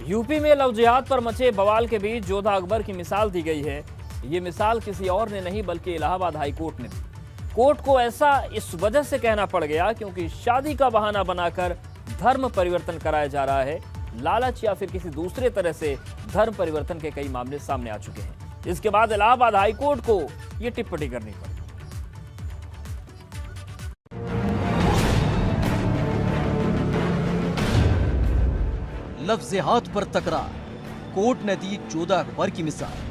UP में love जिहाद पर मचे बवाल के बीच जोधा अकबर की मिसाल दी गई है। ये मिसाल किसी और ने नहीं बल्कि इलाहाबाद हाई कोर्ट ने दी। कोर्ट को ऐसा इस वजह से कहना पड़ गया क्योंकि शादी का बहाना बनाकर धर्म परिवर्तन कराया जा रहा है। लालच या फिर किसी दूसरे तरह से धर्म परिवर्तन के कई मामले सामने आ चुके हैं। इसके बाद इलाहाबाद हाई कोर्ट को यह टिप्पणी करनी पड़ी। लव जिहाद पर तकरार, कोर्ट ने दी जोधा अकबर की मिसाल।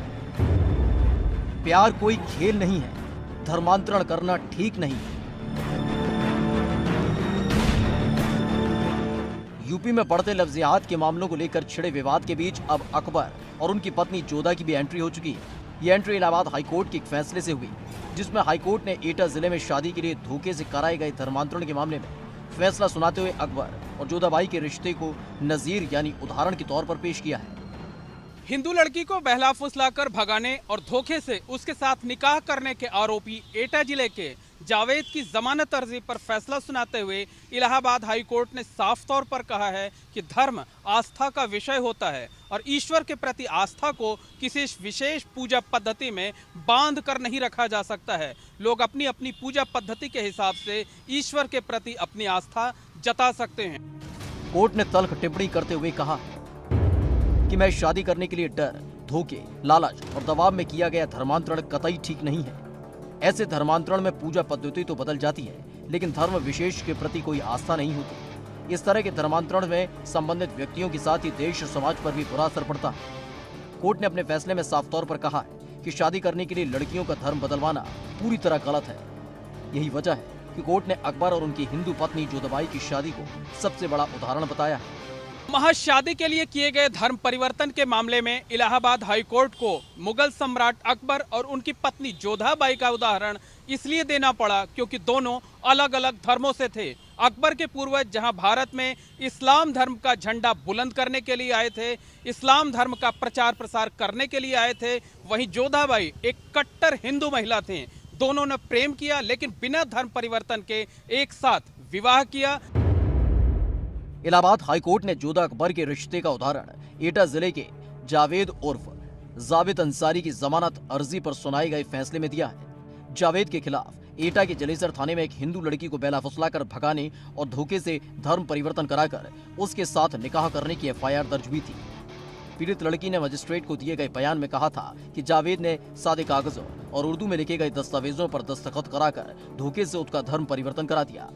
प्यार कोई खेल नहीं है, धर्मांतरण करना ठीक नहीं है। यूपी में बढ़ते लव जिहाद के मामलों को लेकर छिड़े विवाद के बीच अब अकबर और उनकी पत्नी जोधा की भी एंट्री हो चुकी है। ये एंट्री इलाहाबाद हाईकोर्ट के एक फैसले से हुई, जिसमें हाईकोर्ट ने एटा जिले में शादी के लिए धोखे से कराए गए धर्मांतरण के मामले में फैसला सुनाते हुए अकबर और जोधाबाई के रिश्ते को नजीर यानी उदाहरण के तौर पर पेश किया है। हिंदू लड़की को बहला फुसलाकर भगाने और धोखे से उसके साथ निकाह करने के आरोपी एटा जिले के जावेद की जमानत अर्जी पर फैसला सुनाते हुए इलाहाबाद हाई कोर्ट ने साफ तौर पर कहा है कि धर्म आस्था का विषय होता है और ईश्वर के प्रति आस्था को किसी विशेष पूजा पद्धति में बांध कर नहीं रखा जा सकता है। लोग अपनी अपनी पूजा पद्धति के हिसाब से ईश्वर के प्रति अपनी आस्था जता सकते हैं। कोर्ट ने तल्ख टिप्पणी करते हुए कहा कि मैं शादी करने के लिए डर, धोखे, लालच और दबाव में किया गया धर्मांतरण कतई ठीक नहीं है। ऐसे धर्मांतरण में पूजा पद्धति तो बदल जाती है, लेकिन धर्म विशेष के प्रति कोई आस्था नहीं होती। इस तरह के धर्मांतरण में संबंधित व्यक्तियों के साथ ही देश और समाज पर भी बुरा असर पड़ता है। कोर्ट ने अपने फैसले में साफ तौर पर कहा है कि शादी करने के लिए लड़कियों का धर्म बदलवाना पूरी तरह गलत है। यही वजह है कि कोर्ट ने अकबर और उनकी हिंदू पत्नी जोधाबाई की शादी को सबसे बड़ा उदाहरण बताया है। महज शादी के लिए किए गए धर्म परिवर्तन के मामले में इलाहाबाद हाई कोर्ट को मुगल सम्राट अकबर और उनकी पत्नी जोधाबाई का उदाहरण इसलिए देना पड़ा क्योंकि दोनों अलग अलग धर्मों से थे। अकबर के पूर्वज जहां भारत में इस्लाम धर्म का झंडा बुलंद करने के लिए आए थे, इस्लाम धर्म का प्रचार प्रसार करने के लिए आए थे, वहीं जोधाबाई एक कट्टर हिंदू महिला थीं। दोनों ने प्रेम किया लेकिन बिना धर्म परिवर्तन के एक साथ विवाह किया। इलाहाबाद हाईकोर्ट ने जोधा अकबर के रिश्ते का उदाहरण एटा जिले के जावेद उर्फ जावेद अंसारी की जमानत अर्जी पर सुनाए गए फैसले में दिया है। जावेद के खिलाफ एटा के जलेसर थाने में एक हिंदू लड़की को बेला फुसलाकर भगाने और धोखे से धर्म परिवर्तन कराकर उसके साथ निकाह करने की एफआईआर दर्ज हुई थी। पीड़ित लड़की ने मजिस्ट्रेट को दिए गए बयान में कहा था कि जावेद ने सादे कागजों और उर्दू में लिखे गए दस्तावेजों पर दस्तखत कराकर धोखे से उसका धर्म परिवर्तन करा दिया।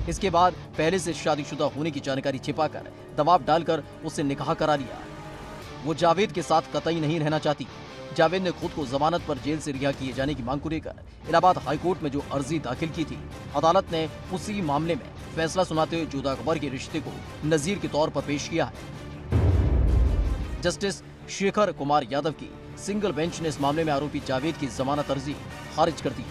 इसके बाद पहले से शादीशुदा होने की जानकारी छिपाकर दबाव डालकर उससे निकाह करा लिया। वो जावेद के साथ कतई नहीं रहना चाहती। जावेद ने खुद को जमानत पर जेल से रिहा किए जाने की मांग को लेकर इलाहाबाद हाईकोर्ट में जो अर्जी दाखिल की थी, अदालत ने उसी मामले में फैसला सुनाते हुए जोधा अकबर के रिश्ते को नजीर के तौर पर पेश किया है। जस्टिस शेखर कुमार यादव की सिंगल बेंच ने इस मामले में आरोपी जावेद की जमानत अर्जी खारिज कर दी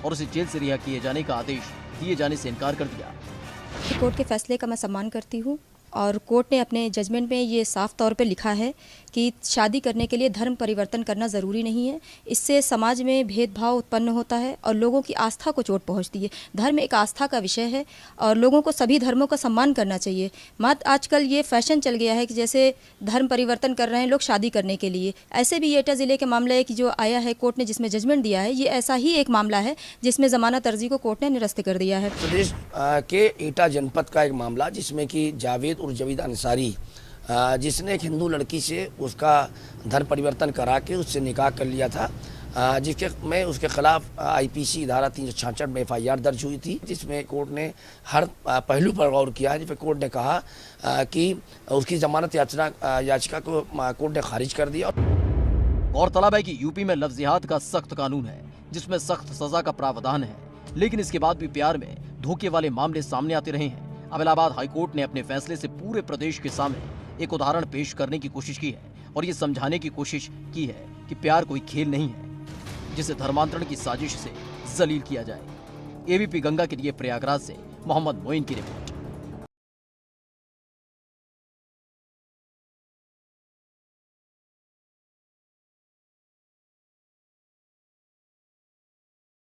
और उसे जेल से रिहा किए जाने का आदेश दिए जाने से इनकार कर दिया। कोर्ट के फैसले का मैं सम्मान करती हूँ और कोर्ट ने अपने जजमेंट में ये साफ तौर पे लिखा है कि शादी करने के लिए धर्म परिवर्तन करना ज़रूरी नहीं है। इससे समाज में भेदभाव उत्पन्न होता है और लोगों की आस्था को चोट पहुंचती है। धर्म एक आस्था का विषय है और लोगों को सभी धर्मों का सम्मान करना चाहिए। मत आजकल ये फैशन चल गया है कि जैसे धर्म परिवर्तन कर रहे हैं लोग शादी करने के लिए। ऐसे भी एटा ज़िले के मामला है कि जो आया है कोर्ट ने जिसमें जजमेंट दिया है, ये ऐसा ही एक मामला है जिसमें जमानत अर्जी को कोर्ट ने निरस्त कर दिया है। प्रदेश के एटा जनपद का एक मामला जिसमें कि जावेद और जावेद अंसारी जिसने एक हिंदू लड़की से उसका धर्म परिवर्तन करा के उससे निकाह कर लिया था, जिसके में उसके खिलाफ आईपीसी धारा 366 में एफआईआर दर्ज हुई थी, जिसमें कोर्ट ने हर पहलू पर गौर किया। जिसमें कोर्ट ने कहा कि उसकी जमानत याचिका को कोर्ट ने खारिज कर दिया। गौरतलब है कि यूपी में लव जिहाद का सख्त कानून है जिसमें सख्त सजा का प्रावधान है, लेकिन इसके बाद भी प्यार में धोखे वाले मामले सामने आते रहे हैं। अब इलाहाबाद हाईकोर्ट ने अपने फैसले से पूरे प्रदेश के सामने एक उदाहरण पेश करने की कोशिश की है और ये समझाने की कोशिश की है कि प्यार कोई खेल नहीं है जिसे धर्मांतरण की साजिश से जलील किया जाए। एबीपी गंगा के लिए प्रयागराज से मोहम्मद मोइन की रिपोर्ट।